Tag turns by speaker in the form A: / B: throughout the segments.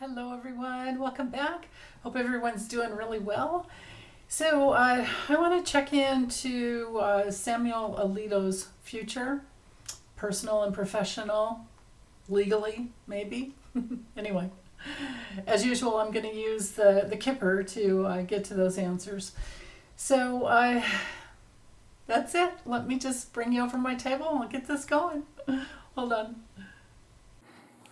A: Hello everyone, welcome back. Hope everyone's doing really well. So I want to check into Samuel Alito's future, personal and professional, legally maybe. Anyway, as usual, I'm going to use the Kipper to get to those answers. So that's it. Let me just bring you over my table and I'll get this going. Hold on.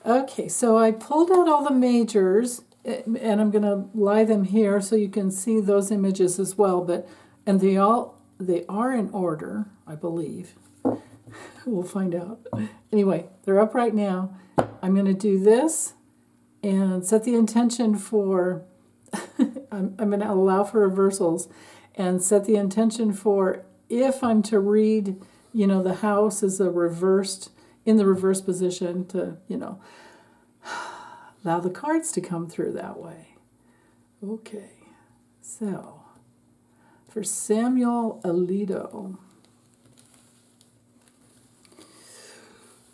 A: Okay, so I pulled out all the majors, and I'm going to lie them here so you can see those images as well. And they are in order, I believe. We'll find out. Anyway, they're up right now. I'm going to do this and set the intention for. I'm going to allow for reversals and set the intention for if I'm to read, the house is in the reverse position to, allow the cards to come through that way. Okay, so for Samuel Alito.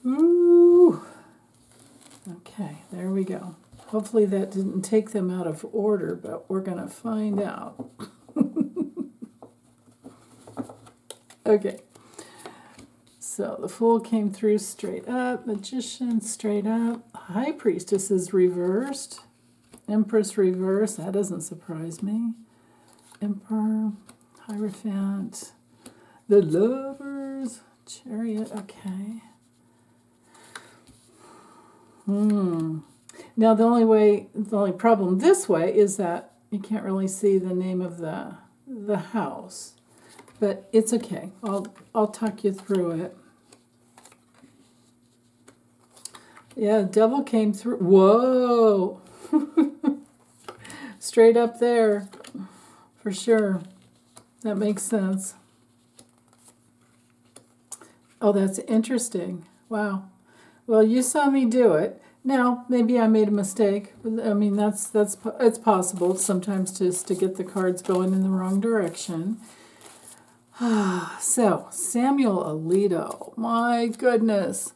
A: Ooh. Okay, there we go. Hopefully that didn't take them out of order, but we're going to find out. Okay. So the Fool came through straight up, Magician straight up, High Priestess is reversed, Empress reversed, that doesn't surprise me, Emperor, Hierophant, the Lovers, Chariot, okay. Now the only problem this way is that you can't really see the name of the house, but it's okay. I'll talk you through it. Yeah, the Devil came through. Whoa! Straight up there, for sure. That makes sense. Oh, that's interesting. Wow. Well, you saw me do it. Now, maybe I made a mistake. I mean, it's possible sometimes just to get the cards going in the wrong direction. So, Samuel Alito. My goodness.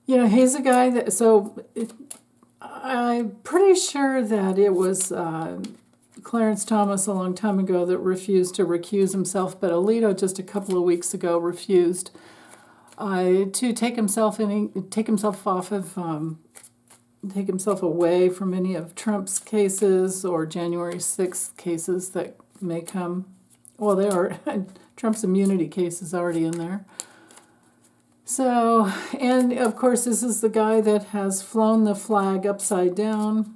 A: He's a guy that, I'm pretty sure that it was Clarence Thomas a long time ago that refused to recuse himself, but Alito just a couple of weeks ago refused to take himself away from any of Trump's cases or January 6th cases that may come. Well, they are. Trump's immunity case is already in there. So, and of course, this is the guy that has flown the flag upside down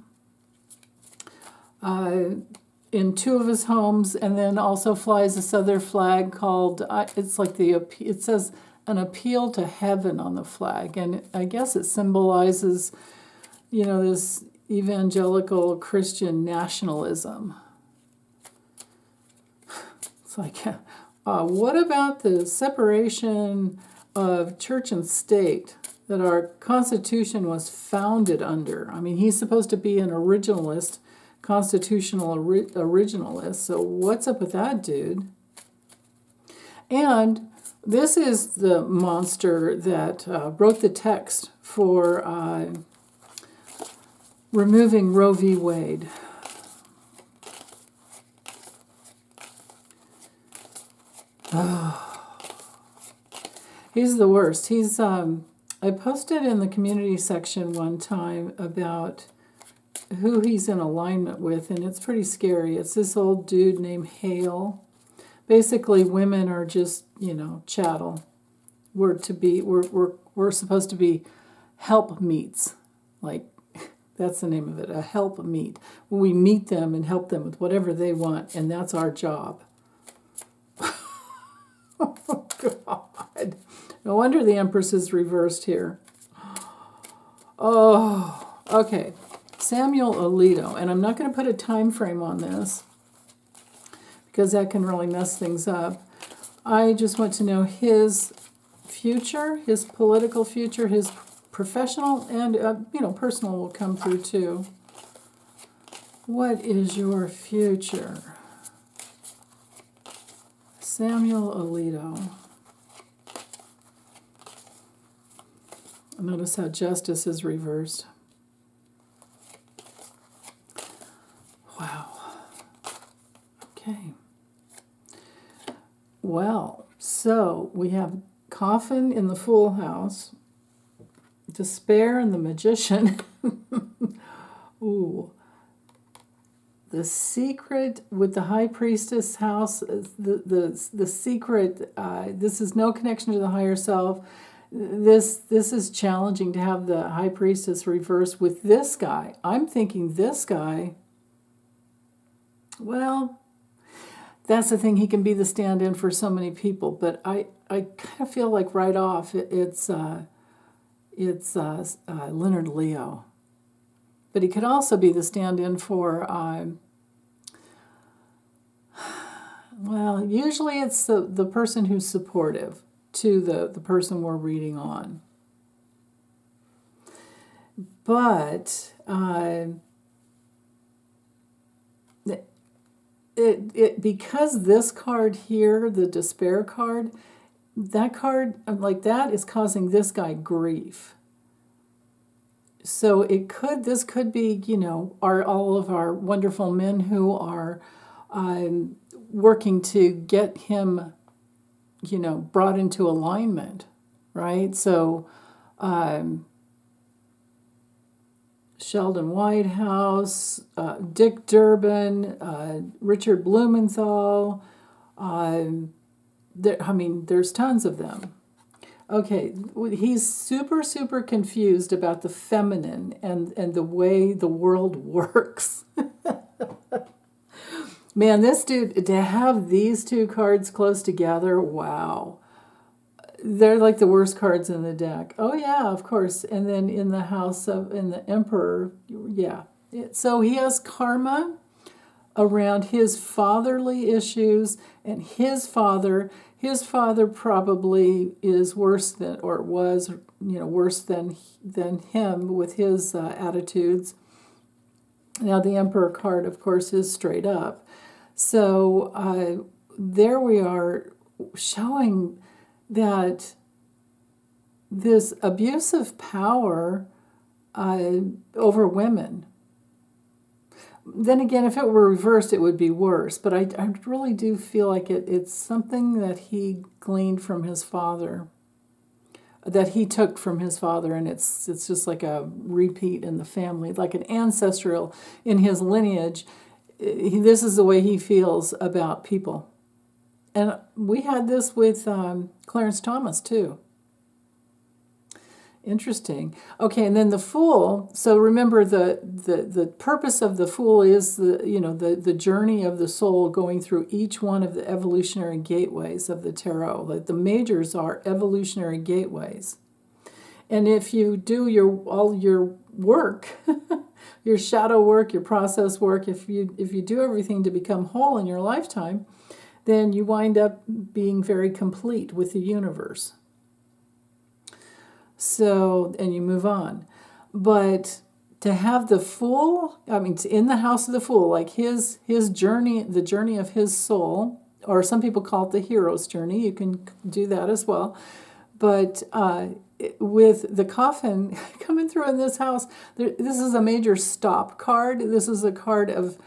A: in two of his homes, and then also flies this other flag called, it's like it says an appeal to heaven on the flag, and I guess it symbolizes, this evangelical Christian nationalism. It's like, what about the separation of church and state that our Constitution was founded under? I mean, he's supposed to be an originalist, constitutional originalist, so what's up with that, dude? And this is the monster that wrote the text for removing Roe v. Wade. He's the worst. I posted in the community section one time about who he's in alignment with, and it's pretty scary. It's this old dude named Hale. Basically, women are just, chattel. We're supposed to be helpmeets. Like, that's the name of it, a helpmeet. We meet them and help them with whatever they want, and that's our job. Oh, God. No wonder the Empress is reversed here. Oh, okay. Samuel Alito, and I'm not going to put a time frame on this because that can really mess things up. I just want to know his future, his political future, his professional, and, personal will come through too. What is your future? Samuel Alito. Notice how justice is reversed. Wow. Okay. Well, so we have Coffin in the Fool House, Despair in the Magician. Ooh. The Secret with the High Priestess house, the secret, this is no connection to the higher self. This is challenging to have the High Priestess reversed with this guy. I'm thinking this guy, well, that's the thing, he can be the stand-in for so many people, but I kind of feel like right off it's Leonard Leo. But he could also be the stand-in for, well, usually it's the person who's supportive to the person we're reading on. But because this card here, the Despair card, that card, like that, is causing this guy grief. So this could be, all of our wonderful men who are working to get him, brought into alignment, right? So Sheldon Whitehouse, Dick Durbin, Richard Blumenthal. There's tons of them. Okay, he's super, super confused about the feminine and the way the world works. Man, this dude, to have these two cards close together, wow. They're like the worst cards in the deck. Oh, yeah, of course. And then in the Emperor, yeah. So he has karma around his fatherly issues, and his father probably is worse than, or was, worse than him with his attitudes. Now the Emperor card, of course, is straight up. So there we are, showing that this abusive power over women. Then again, if it were reversed, it would be worse. But I really do feel like it's something that he gleaned from his father, that he took from his father, and it's just like a repeat in the family, like an ancestral in his lineage. This is the way he feels about people. And we had this with Clarence Thomas, too. Interesting. Okay, and then the Fool. So remember, the purpose of the Fool is the journey of the soul going through each one of the evolutionary gateways of the tarot. Like the majors are evolutionary gateways, and if you do all your work, your shadow work, your process work, if you do everything to become whole in your lifetime, then you wind up being very complete with the universe. So, and you move on. But to have the Fool, in the house of the Fool, like his journey, the journey of his soul, or some people call it the hero's journey. You can do that as well. But with the Coffin coming through in this house, this is a major stop card. This is a card of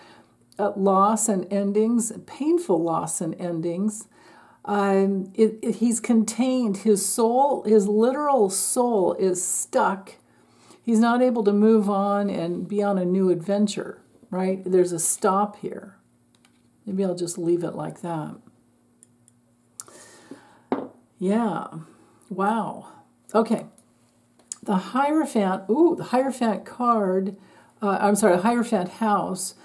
A: loss and endings, painful loss and endings. He's contained. His soul, his literal soul, is stuck. He's not able to move on and be on a new adventure, right? There's a stop here. Maybe I'll just leave it like that. Yeah. Wow. Okay. The Hierophant. Ooh, the Hierophant card. The Hierophant house.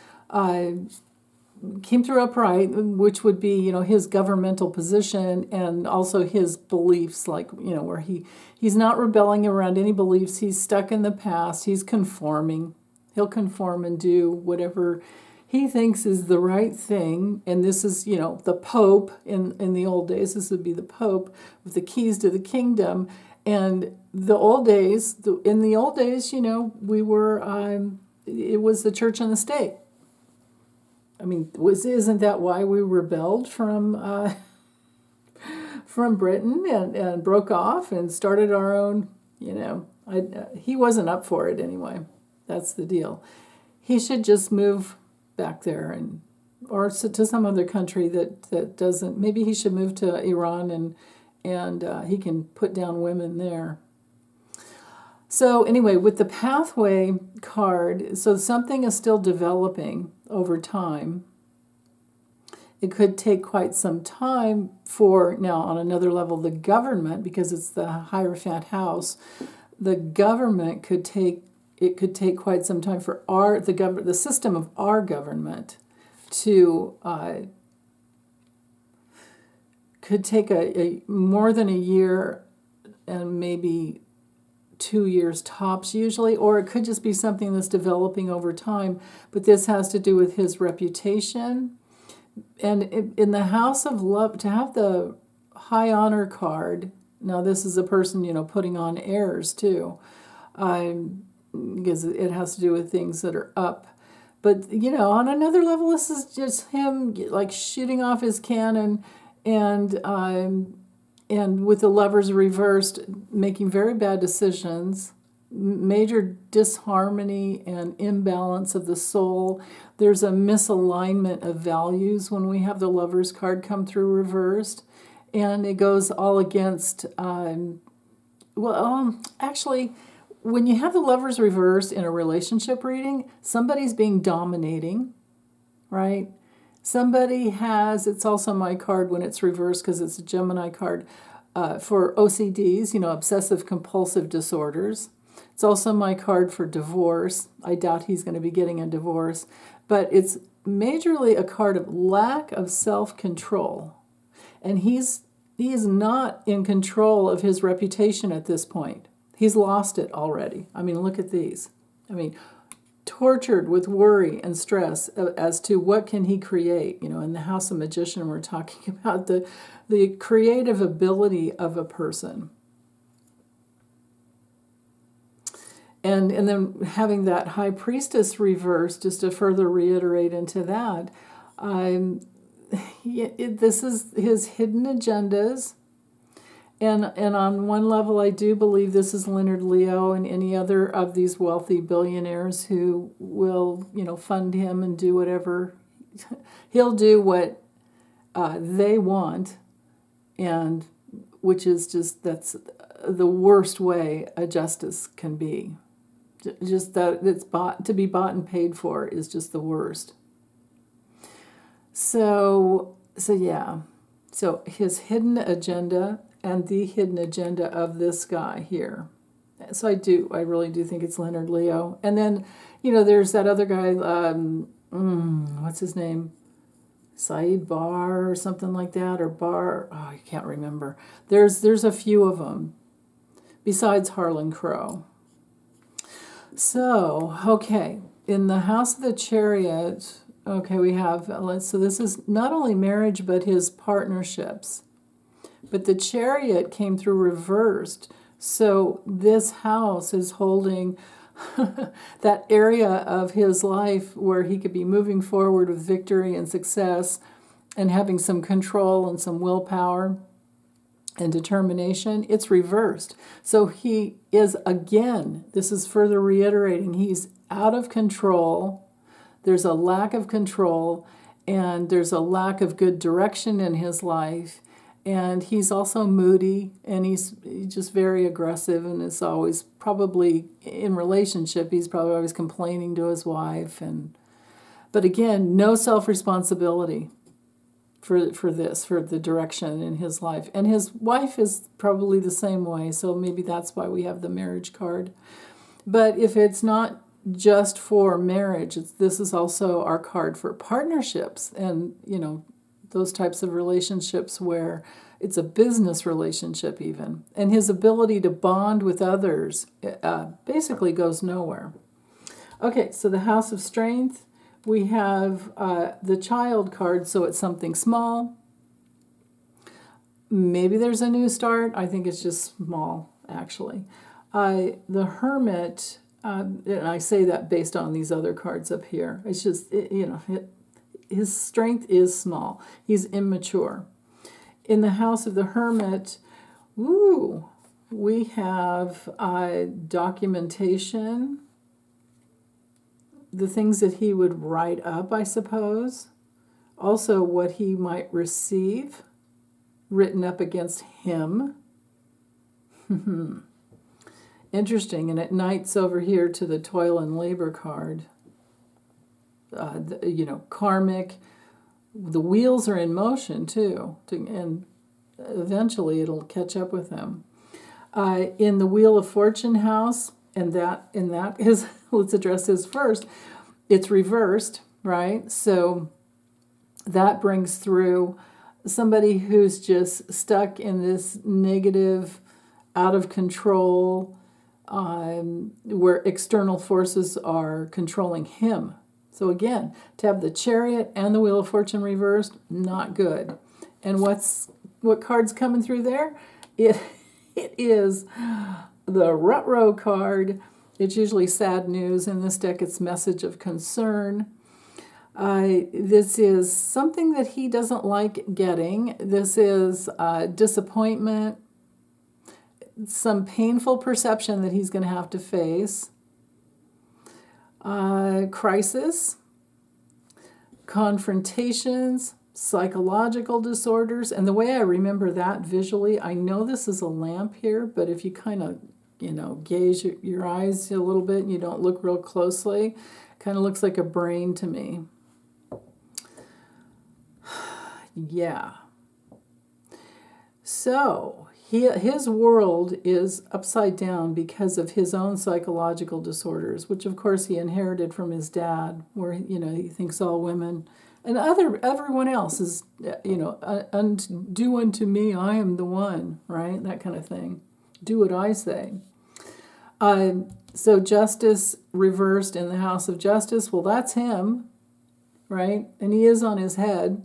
A: Came through upright, which would be, his governmental position and also his beliefs, like, where he's not rebelling around any beliefs. He's stuck in the past. He's conforming. He'll conform and do whatever he thinks is the right thing. And this is, the Pope in the old days. This would be the Pope with the keys to the kingdom. And in the old days, we were, it was the church and the state. Isn't that why we rebelled from Britain and broke off and started our own? He wasn't up for it anyway. That's the deal. He should just move back there, and or to some other country that doesn't. Maybe he should move to Iran, and he can put down women there. So anyway, with the pathway card, so something is still developing over time. It could take quite some time for, now on another level, the government, because it's the Hierophant house, the government could take quite some time for the system of our government to, could take a more than a year and maybe 2 years tops usually, or it could just be something that's developing over time. But this has to do with his reputation. And in the house of love, to have the high honor card, now this is a person, putting on airs too, because it has to do with things that are up. But, on another level, this is just him like shooting off his cannon and with the Lovers reversed, making very bad decisions, major disharmony and imbalance of the soul. There's a misalignment of values when we have the Lovers card come through reversed, and it goes all against, actually, when you have the Lovers reversed in a relationship reading, somebody's being dominating, right? Somebody has, it's also my card when it's reversed because it's a Gemini card for OCDs, obsessive compulsive disorders. It's also my card for divorce. I doubt he's going to be getting a divorce, but it's majorly a card of lack of self-control. And he is not in control of his reputation at this point. He's lost it already. I mean, look at these. Tortured with worry and stress as to what can he create. In the House of Magician, we're talking about the creative ability of a person. And then having that High Priestess reverse, just to further reiterate into that, this is his hidden agendas. And on one level, I do believe this is Leonard Leo and any other of these wealthy billionaires who will, fund him and do whatever. He'll do what they want, and which is just, that's the worst way a justice can be. Just that to be bought and paid for is just the worst. So yeah. So his hidden agenda and the hidden agenda of this guy here. So I really do think it's Leonard Leo. And then, there's that other guy, what's his name? Saeed Bar or something like that, or Bar, I can't remember. There's a few of them, besides Harlan Crow. So, okay, in the House of the Chariot, okay, we have, so this is not only marriage, but his partnerships. But the Chariot came through reversed, so this house is holding that area of his life where he could be moving forward with victory and success and having some control and some willpower and determination. It's reversed. So he is, again, this is further reiterating, he's out of control. There's a lack of control, and there's a lack of good direction in his life. And he's also moody, and he's just very aggressive, and is always probably in relationship. He's probably always complaining to his wife, but again, no self-responsibility for the direction in his life. And his wife is probably the same way, so maybe that's why we have the marriage card. But if it's not just for marriage, this is also our card for partnerships, and those types of relationships where it's a business relationship even. And his ability to bond with others basically goes nowhere. Okay, so the House of Strength, we have the Child card, so it's something small. Maybe there's a new start. I think it's just small, actually. The Hermit, and I say that based on these other cards up here. It's just, his strength is small. He's immature. In the House of the Hermit, we have documentation. the things that he would write up, I suppose. Also, what he might receive written up against him. Interesting. And it knights over here to the toil and labor card. Karmic. The wheels are in motion too, and eventually it'll catch up with him. In the Wheel of Fortune house, and that is, let's address this first. It's reversed, right? So that brings through somebody who's just stuck in this negative, out of control, where external forces are controlling him. So again, to have the Chariot and the Wheel of Fortune reversed, not good. And what card's coming through there? It is the Rutrow card. It's usually sad news. In this deck, it's message of concern. This is something that he doesn't like getting. This is disappointment, some painful perception that he's going to have to face. Crisis, confrontations, psychological disorders. And the way I remember that visually, I know this is a lamp here, but if you kind of, gaze your eyes a little bit and you don't look real closely, it kind of looks like a brain to me. Yeah. So his world is upside down because of his own psychological disorders, which of course he inherited from his dad, where he thinks all women and everyone else is do unto me, I am the one, right? That kind of thing. Do what I say. So justice reversed in the house of justice. Well, that's him, right? And he is on his head.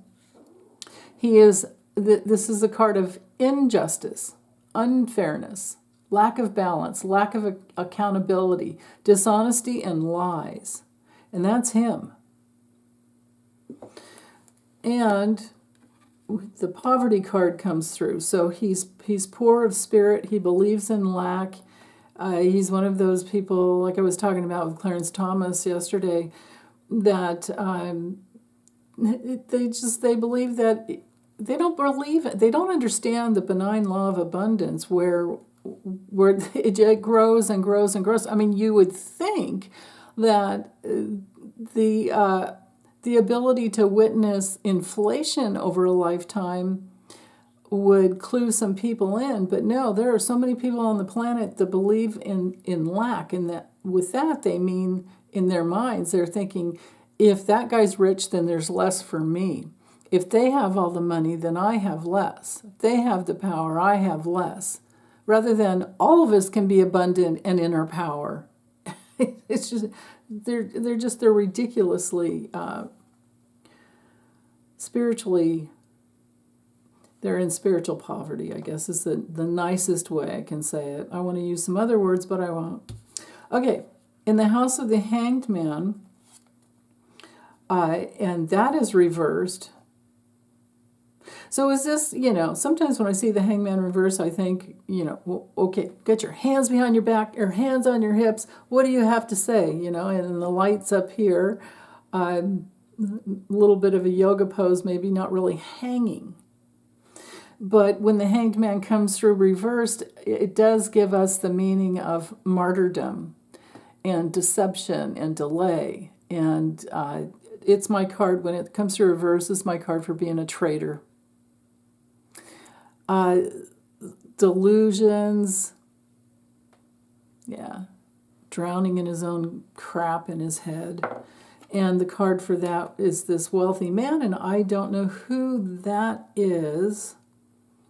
A: He is. This is a card of injustice, unfairness, lack of balance, lack of accountability, dishonesty, and lies. And that's him. And the poverty card comes through. So he's poor of spirit. He believes in lack. He's one of those people, like I was talking about with Clarence Thomas yesterday, that they believe that they don't understand the benign law of abundance where it grows and grows and grows. I mean, you would think that the ability to witness inflation over a lifetime would clue some people in, but no, there are so many people on the planet that believe in lack, and that with that they mean in their minds they're thinking, if that guy's rich, then there's less for me. If they have all the money, then I have less. If they have the power, I have less. Rather than all of us can be abundant and in our power. It's just they're ridiculously spiritually. They're in spiritual poverty, I guess is the nicest way I can say it. I want to use some other words, but I won't. Okay, in the house of the Hanged Man, and that is reversed. So is this, sometimes when I see the Hangman reverse, I think, well, okay, get your hands behind your back, your hands on your hips. What do you have to say? And the lights up here, a little bit of a yoga pose, maybe not really hanging. But when the Hanged Man comes through reversed, it does give us the meaning of martyrdom and deception and delay. And it's my card, when it comes through reverse, it's my card for being a traitor. Delusions, drowning in his own crap in his head. And the card for that is this wealthy man, and I don't know who that is.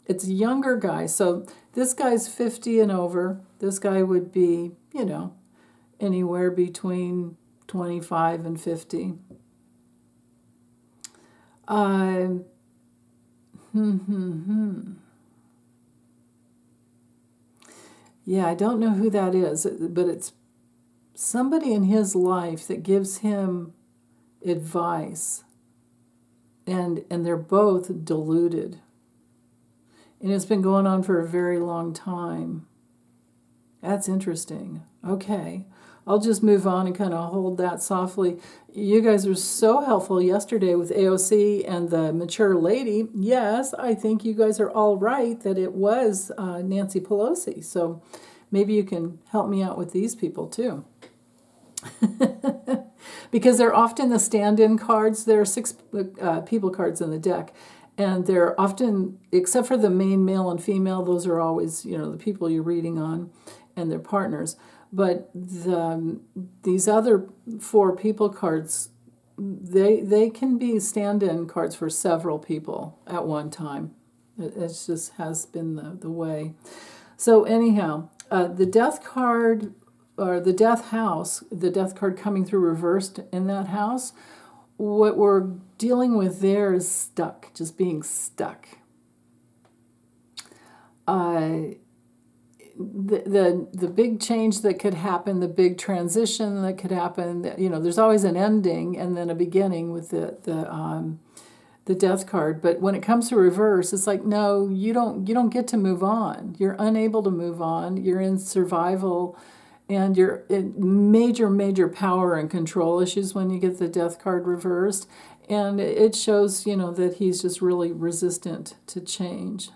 A: It's a younger guy, so this guy's 50 and over. This guy would be, anywhere between 25 and 50. Yeah, I don't know who that is, but it's somebody in his life that gives him advice, and they're both deluded. And it's been going on for a very long time. That's interesting. Okay. I'll just move on and kind of hold that softly. You guys were so helpful yesterday with AOC and the mature lady. Yes, I think you guys are all right that it was Nancy Pelosi. So maybe you can help me out with these people too. Because they're often the stand-in cards. There are 6 people cards in the deck. And they're often, except for the main male and female, those are always, the people you're reading on and their partners. But these other 4 people cards, they can be stand-in cards for several people at one time. It just has been the way. So anyhow, the death card, or the death house, the death card coming through reversed in that house, what we're dealing with there is stuck, just being stuck. The big change that could happen, the big transition that could happen, there's always an ending and then a beginning with the death card. But when it comes to reverse, it's like, no, you don't get to move on. You're unable to move on. You're in survival. And you're in major power and control issues when you get the death card reversed. And it shows, that he's just really resistant to change.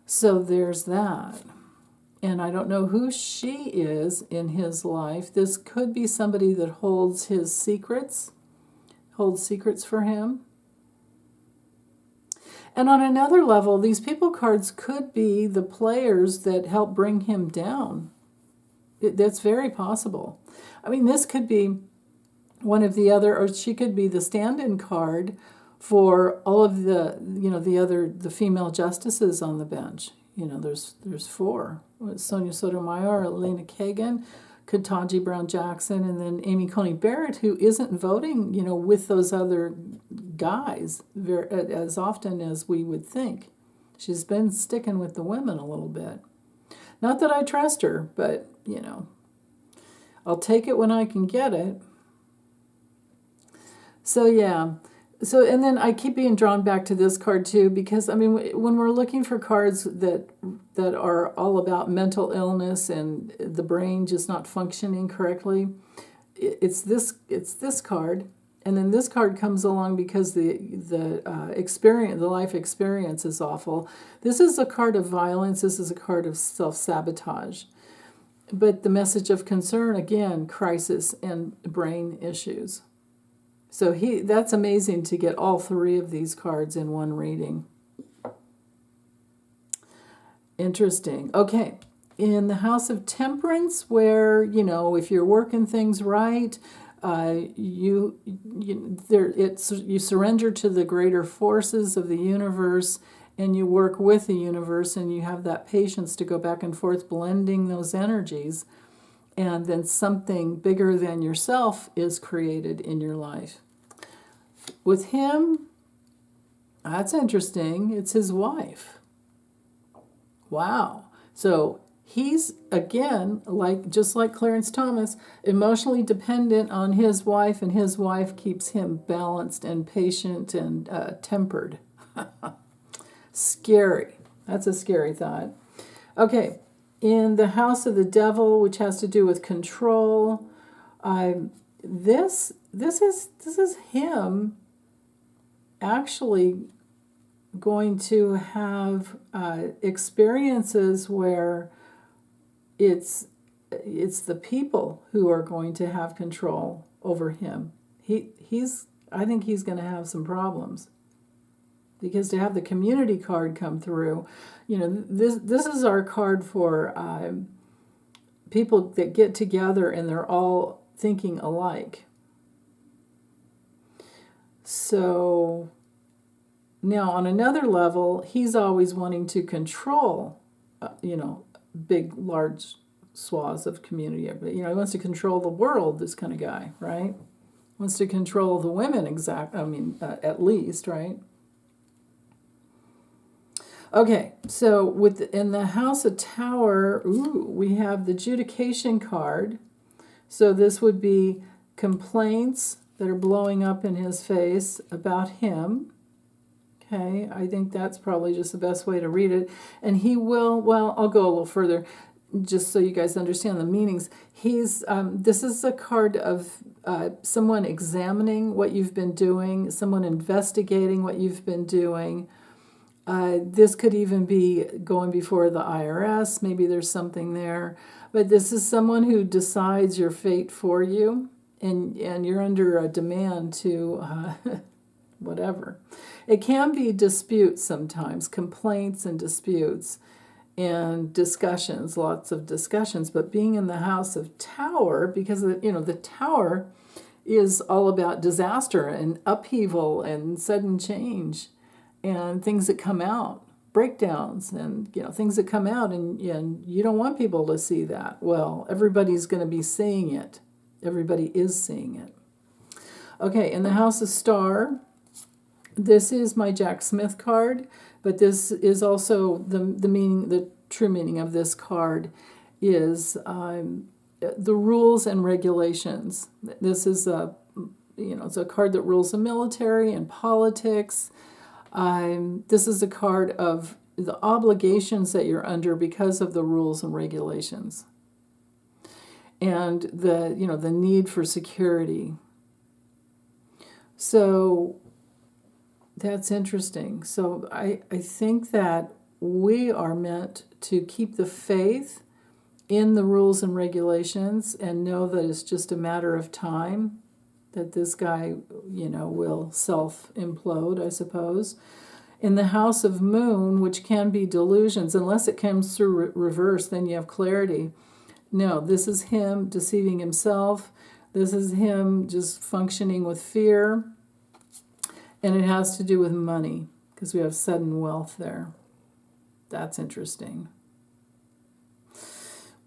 A: So there's that. And I don't know who she is in his life. This could be somebody that holds his secrets, holds secrets for him. And on another level, these people cards could be the players that help bring him down. That's very possible. I mean, this could be one of the other, or she could be the stand-in card for all of the female justices on the bench. There's 4. Sonia Sotomayor, Elena Kagan, Ketanji Brown Jackson, and then Amy Coney Barrett, who isn't voting, with those other guys as often as we would think. She's been sticking with the women a little bit. Not that I trust her, but, I'll take it when I can get it. So, yeah. So, and then I keep being drawn back to this card, too, because, when we're looking for cards that are all about mental illness and the brain just not functioning correctly, it's this card. And then this card comes along because the life experience is awful. This is a card of violence. This is a card of self-sabotage. But the message of concern, again, crisis and brain issues. So that's amazing to get all 3 of these cards in one reading. Interesting. Okay. In the House of Temperance, where, if you're working things right, you surrender to the greater forces of the universe, and you work with the universe, and you have that patience to go back and forth blending those energies, and then something bigger than yourself is created in your life. With him, that's interesting. It's his wife. Wow. So he's, again, just like Clarence Thomas, emotionally dependent on his wife, and his wife keeps him balanced and patient and tempered. Scary. That's a scary thought. Okay, in the House of the Devil, which has to do with control, this is him actually going to have experiences where it's the people who are going to have control over him. I think he's going to have some problems. Because to have the community card come through, this is our card for people that get together and they're all thinking alike. So now on another level, he's always wanting to control, big, large swaths of community. But, he wants to control the world, this kind of guy, right? Wants to control the women, at least, right? Okay, so in the House of Tower, we have the Judication card. So this would be complaints that are blowing up in his face about him. Okay, I think that's probably just the best way to read it. And he will, I'll go a little further. just so you guys understand the meanings, this is a card of someone examining what you've been doing, someone investigating what you've been doing. This could even be going before the IRS. Maybe there's something there. But this is someone who decides your fate for you, and you're under a demand to whatever. It can be disputes sometimes, complaints and disputes and discussions, lots of discussions. But being in the house of Tower, because the Tower is all about disaster and upheaval and sudden change and things that come out, breakdowns, and things that come out, and you don't want people to see that. Well, everybody's going to be seeing it. Everybody is seeing it. Okay, in the House of Star, this is my Jack Smith card, but this is also the meaning, the true meaning of this card is the rules and regulations. This is it's a card that rules the military and politics. This is a card of the obligations that you're under because of the rules and regulations, and the need for security. So that's interesting. So I think that we are meant to keep the faith in the rules and regulations and know that it's just a matter of time that this guy, will self-implode, I suppose. In the House of Moon, which can be delusions, unless it comes through reverse, then you have clarity. No, this is him deceiving himself. This is him just functioning with fear. And it has to do with money, because we have sudden wealth there. That's interesting.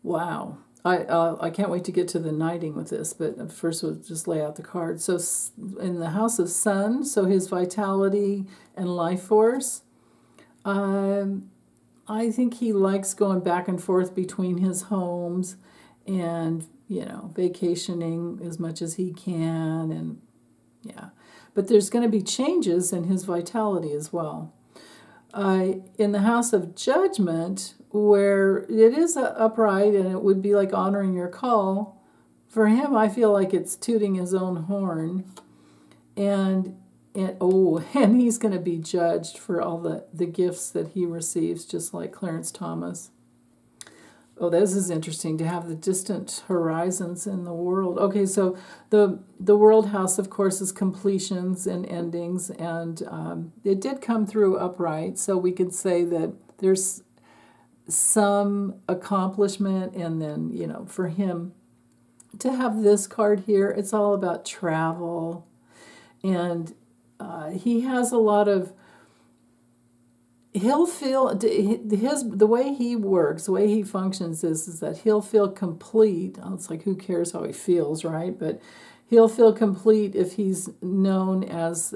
A: Wow. I can't wait to get to the knighting with this, but first we'll just lay out the cards. So in the House of Sun, so his vitality and life force, I think he likes going back and forth between his homes and, vacationing as much as he can, and yeah. But there's going to be changes in his vitality as well. In the House of Judgment, where it is upright and it would be like honoring your call, for him, I feel like it's tooting his own horn. And he's going to be judged for all the gifts that he receives, just like Clarence Thomas. Oh, this is interesting, to have the distant horizons in the world. Okay, so the world house, of course, is completions and endings, and it did come through upright, so we could say that there's some accomplishment, and then, for him to have this card here, it's all about travel, and he has a lot of, he'll feel, the way he works, the way he functions is that he'll feel complete. It's like, who cares how he feels, right? But he'll feel complete if he's known as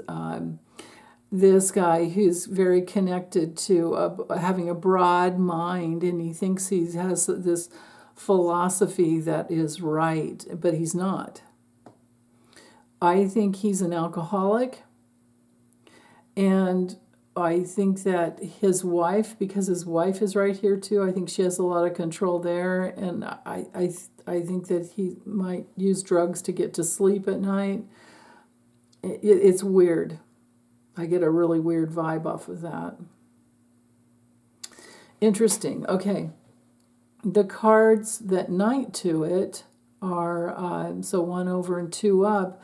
A: this guy who's very connected to having a broad mind, and he thinks he has this philosophy that is right, but he's not. I think he's an alcoholic, and I think that his wife, because his wife is right here too, I think she has a lot of control there, and I think that he might use drugs to get to sleep at night. It's weird. I get a really weird vibe off of that. Interesting. Okay. The cards that knight to it are, so 1 over and 2 up.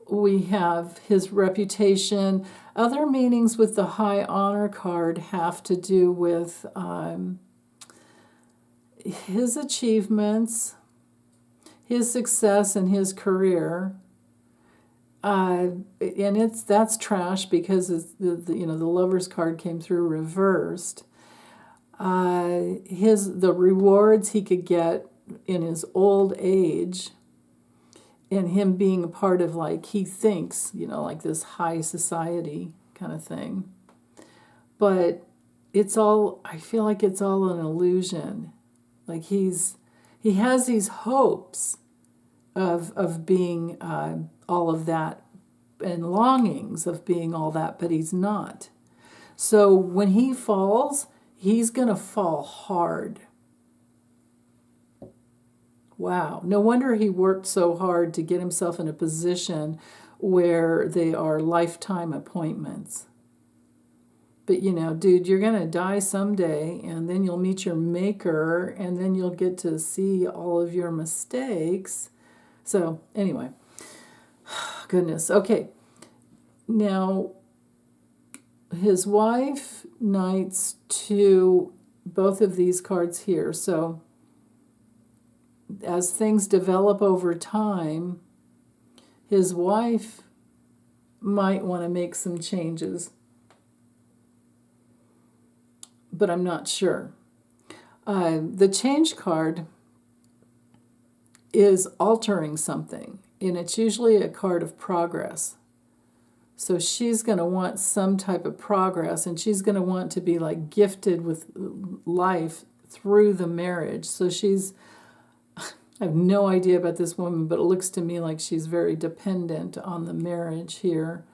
A: We have his reputation. Other meanings with the high honor card have to do with his achievements, his success in his career. And that's trash because the Lover's card came through reversed. The rewards he could get in his old age, and him being a part of, like, he thinks, like this high society kind of thing. But I feel like it's all an illusion. Like he has these hopes of being all of that, and longings of being all that, but he's not. So when he falls, he's going to fall hard. Wow. No wonder he worked so hard to get himself in a position where they are lifetime appointments. But dude, you're going to die someday, and then you'll meet your maker, and then you'll get to see all of your mistakes. So, anyway. Goodness. Okay. Now, his wife knights to both of these cards here. So, as things develop over time, his wife might want to make some changes. But I'm not sure. The change card is altering something, and it's usually a card of progress. So she's going to want some type of progress, and she's going to want to be like gifted with life through the marriage. So I have no idea about this woman, but it looks to me like she's very dependent on the marriage here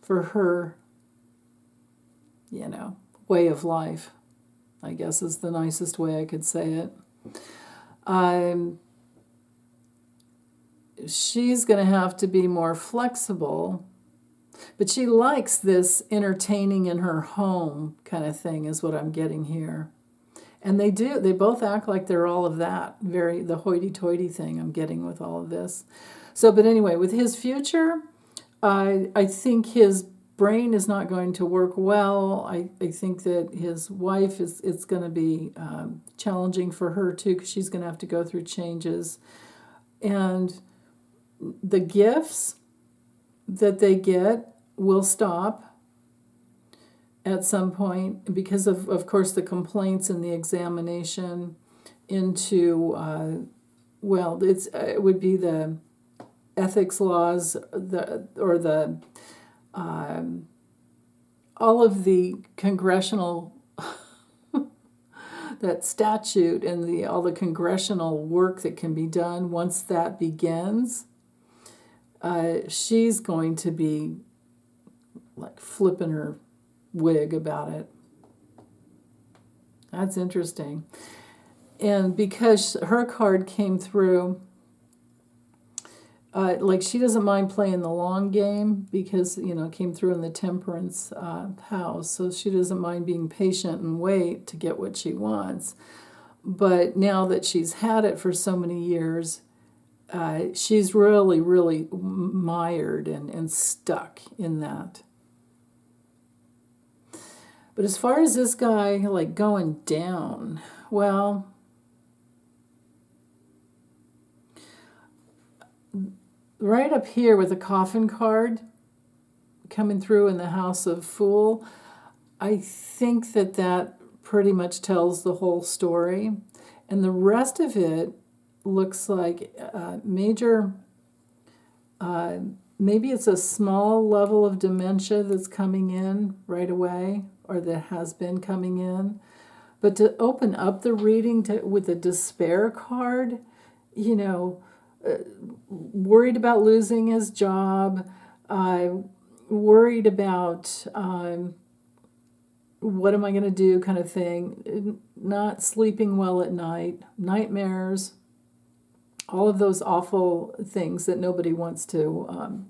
A: for her, way of life, I guess is the nicest way I could say it. She's going to have to be more flexible, but she likes this entertaining in her home kind of thing is what I'm getting here. And they do. They both act like they're all of that. The hoity-toity thing I'm getting with all of this. So, but anyway, with his future, I think his brain is not going to work well. I think that his wife it's going to be challenging for her too, because she's going to have to go through changes. And the gifts that they get will stop at some point because of course, the complaints and the examination into, it would be the ethics laws, all of the congressional, that statute and all the congressional work that can be done once that begins. She's going to be like flipping her wig about it. That's interesting. And because her card came through, she doesn't mind playing the long game because, it came through in the temperance house. So she doesn't mind being patient and wait to get what she wants. But now that she's had it for so many years, she's really, really mired and stuck in that. But as far as this guy, going down, well, right up here with the coffin card coming through in the House of Fool, I think that pretty much tells the whole story. And the rest of it looks like major, maybe it's a small level of dementia that's coming in right away, or that has been coming in. But to open up the reading with the despair card, worried about losing his job, worried about what am I going to do kind of thing, not sleeping well at night, nightmares, all of those awful things that nobody wants to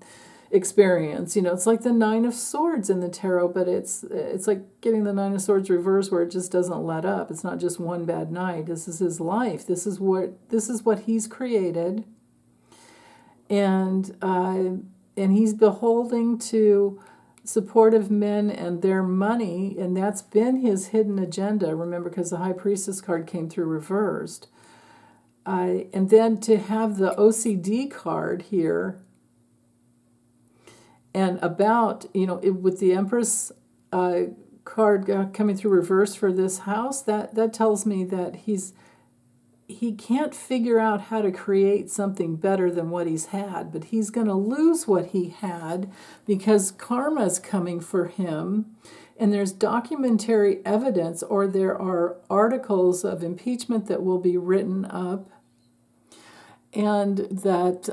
A: experience. It's like the Nine of Swords in the tarot, but it's like getting the Nine of Swords reversed, where it just doesn't let up. It's not just one bad night. This is his life. This is what he's created, and he's beholding to supportive men and their money, and that's been his hidden agenda. Remember, because the High Priestess card came through reversed. And then to have the OCD card here, and about, with the Empress card coming through reverse for this house, that tells me that he can't figure out how to create something better than what he's had, but he's going to lose what he had because karma's coming for him. And there's documentary evidence, or there are articles of impeachment that will be written up, and that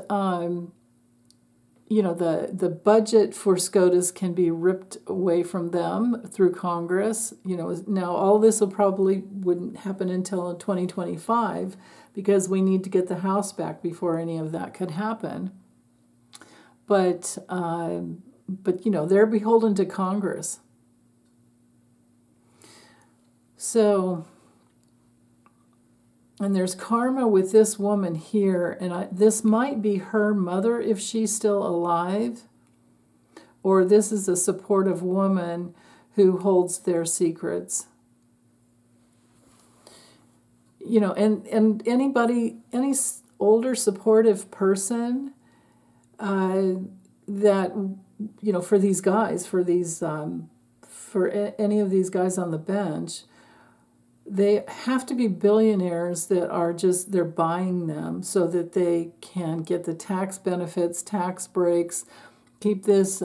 A: the budget for SCOTUS can be ripped away from them through Congress. Now all this probably wouldn't happen until 2025, because we need to get the house back before any of that could happen. But they're beholden to Congress. So, and there's karma with this woman here, and this might be her mother if she's still alive, or this is a supportive woman who holds their secrets. And any older supportive person that, for these guys, for any of these guys on the bench, they have to be billionaires that are they're buying them so that they can get the tax benefits, tax breaks, keep this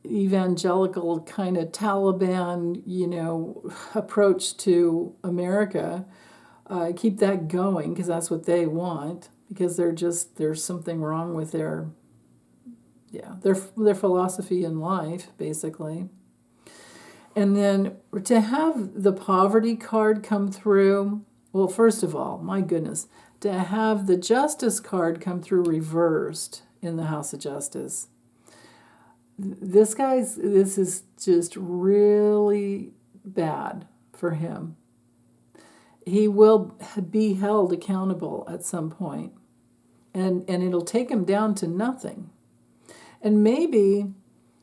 A: evangelical kind of Taliban, approach to America, keep that going because that's what they want, because there's something wrong with their philosophy in life, basically. And then to have the poverty card come through, well, first of all, my goodness, to have the justice card come through reversed in the House of Justice. This is just really bad for him. He will be held accountable at some point, and it'll take him down to nothing. And maybe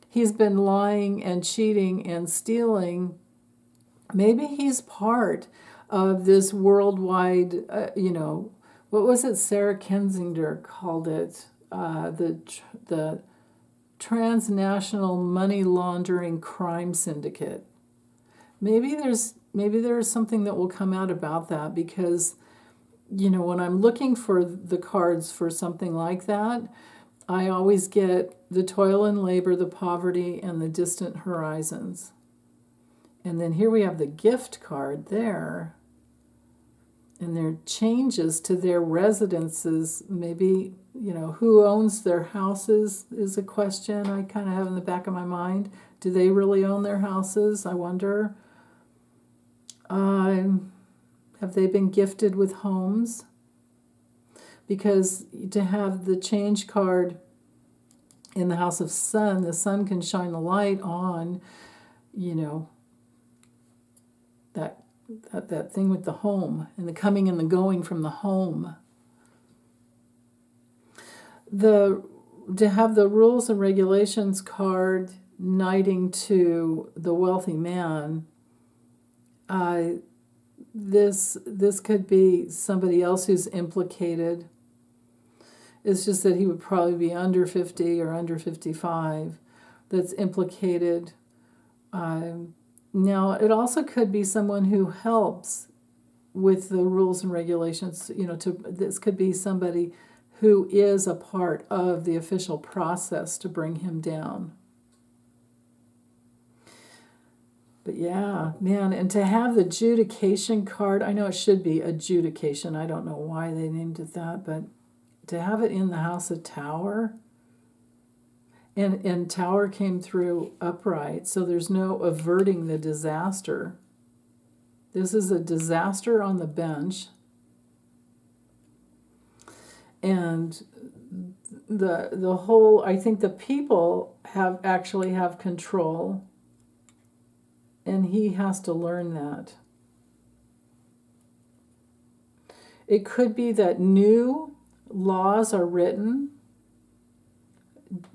A: he's been lying and cheating and stealing. Maybe he's part of this worldwide, what was it Sarah Kendzior called it? The transnational money laundering crime syndicate. Maybe there's something that will come out about that, because, when I'm looking for the cards for something like that, I always get the toil and labor, the poverty, and the distant horizons. And then here we have the gift card there. And there are changes to their residences. Maybe, who owns their houses is a question I kind of have in the back of my mind. Do they really own their houses? I wonder. Have they been gifted with homes? Because to have the change card in the House of Sun, the sun can shine the light on, that thing with the home and the coming and the going from the home. To have the rules and regulations card knighting to the wealthy man, this could be somebody else who's implicated. It's just that he would probably be under 50 or under 55 that's implicated. Now, it also could be someone who helps with the rules and regulations. This could be somebody who is a part of the official process to bring him down. But yeah, man, and to have the adjudication card, I know it should be adjudication. I don't know why they named it that, but to have it in the House of Tower, and Tower came through upright, so there's no averting the disaster. This is a disaster on the bench. And the whole, I think the people have control, and he has to learn that. It could be that new laws are written,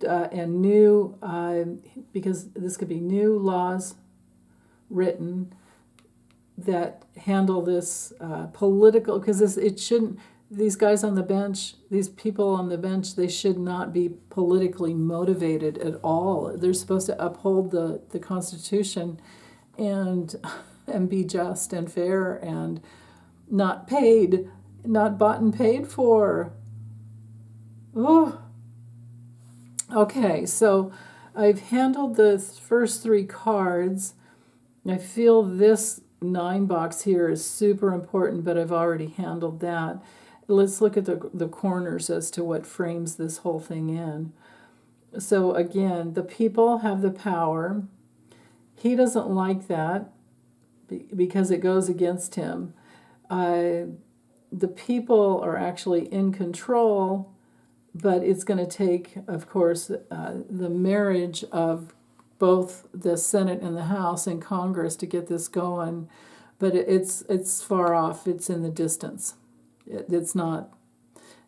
A: and new, because this could be new laws written that handle this political, because it shouldn't, these guys on the bench, these people on the bench, they should not be politically motivated at all. They're supposed to uphold the Constitution and be just and fair and not bought and paid for. Oh. Okay, so I've handled the first 3 cards. I feel this 9 box here is super important, but I've already handled that. Let's look at the corners as to what frames this whole thing in. So again, the people have the power. He doesn't like that because it goes against him. the people are actually in control, but it's going to take, of course, the marriage of both the Senate and the House and Congress to get this going. But it's far off. It's in the distance. It's not,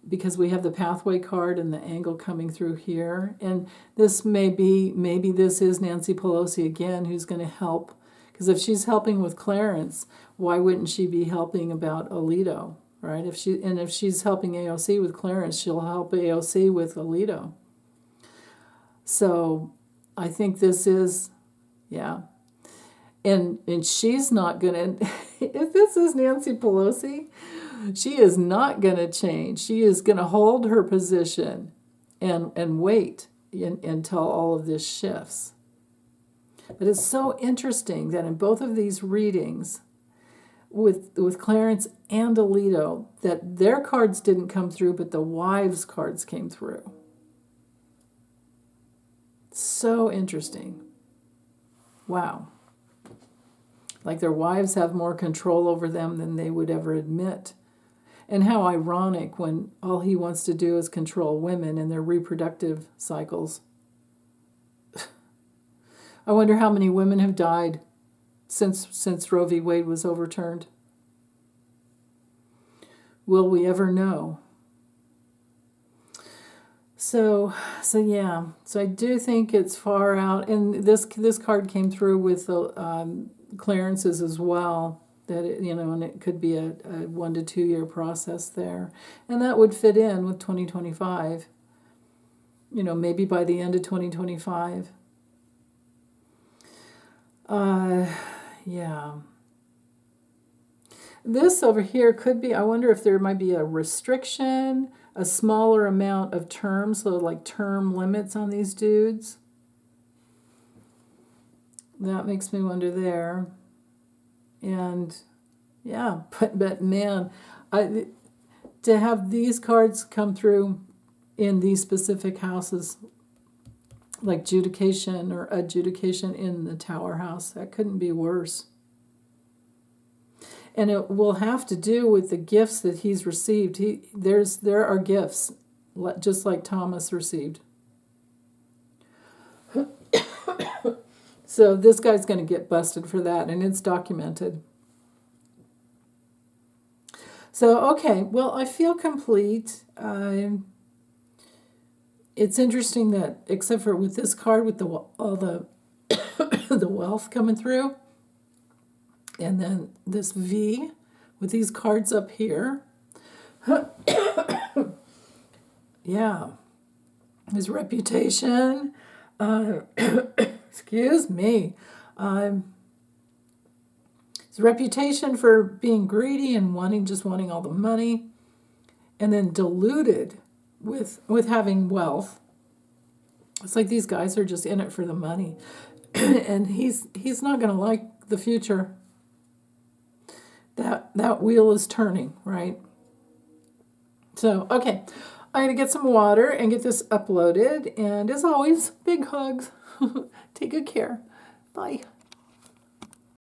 A: because we have the pathway card and the angle coming through here. And this maybe this is Nancy Pelosi again who's going to help. Because if she's helping with Clarence, why wouldn't she be helping about Alito, right? If she's helping AOC with Clarence, she'll help AOC with Alito. So I think this is, yeah. And she's not going to, if this is Nancy Pelosi, she is not going to change. She is going to hold her position and wait until all of this shifts. But it's so interesting that in both of these readings, with Clarence and Alito, that their cards didn't come through, but the wives' cards came through. So interesting. Wow. Like their wives have more control over them than they would ever admit. And how ironic when all he wants to do is control women and their reproductive cycles. I wonder how many women have died since Roe v. Wade was overturned. Will we ever know? So yeah. So I do think it's far out, and this card came through with clearances as well. That and it could be a 1 to 2 year process there, and that would fit in with 2025. Maybe by the end of 2025. Yeah. This over here could be, I wonder if there might be a restriction, a smaller amount of terms, so like term limits on these dudes. That makes me wonder there. And yeah, but man, to have these cards come through in these specific houses, like judication or adjudication in the Tower House, that couldn't be worse. And it will have to do with the gifts that he's received. There are gifts, just like Thomas received. So this guy's going to get busted for that, and it's documented. So, okay, well, I feel complete. It's interesting that, except for with this card, with all the the wealth coming through, and then this V with these cards up here. Yeah, his reputation. Excuse me. His reputation for being greedy and just wanting all the money, and then diluted with having wealth. It's like these guys are just in it for the money. And he's not going to like the future. That wheel is turning, right? So, okay. I'm going to get some water and get this uploaded. And as always, big hugs. Take good care. Bye.